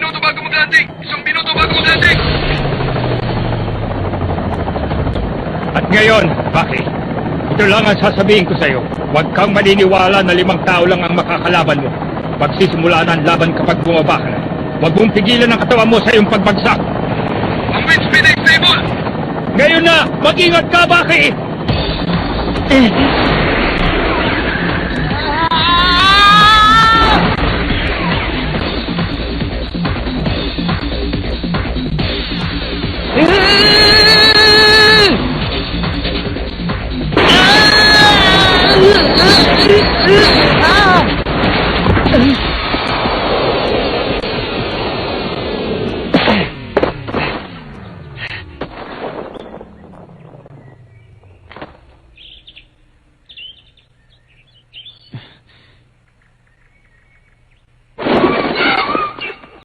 minuto bago mag-landing! Isang minuto bago mag-landing! At ngayon, Baki, ito lang ang sasabihin ko sa'yo. Huwag kang maniniwala na 5 tao lang ang makakalaban mo. Pagsisimula na ang laban kapag bumaba ka na. Huwag mong pigilan ang katawan mo sa iyong pagbagsak. Ang wind speed ay stable! Ngayon na, mag-ingat ka, Baki!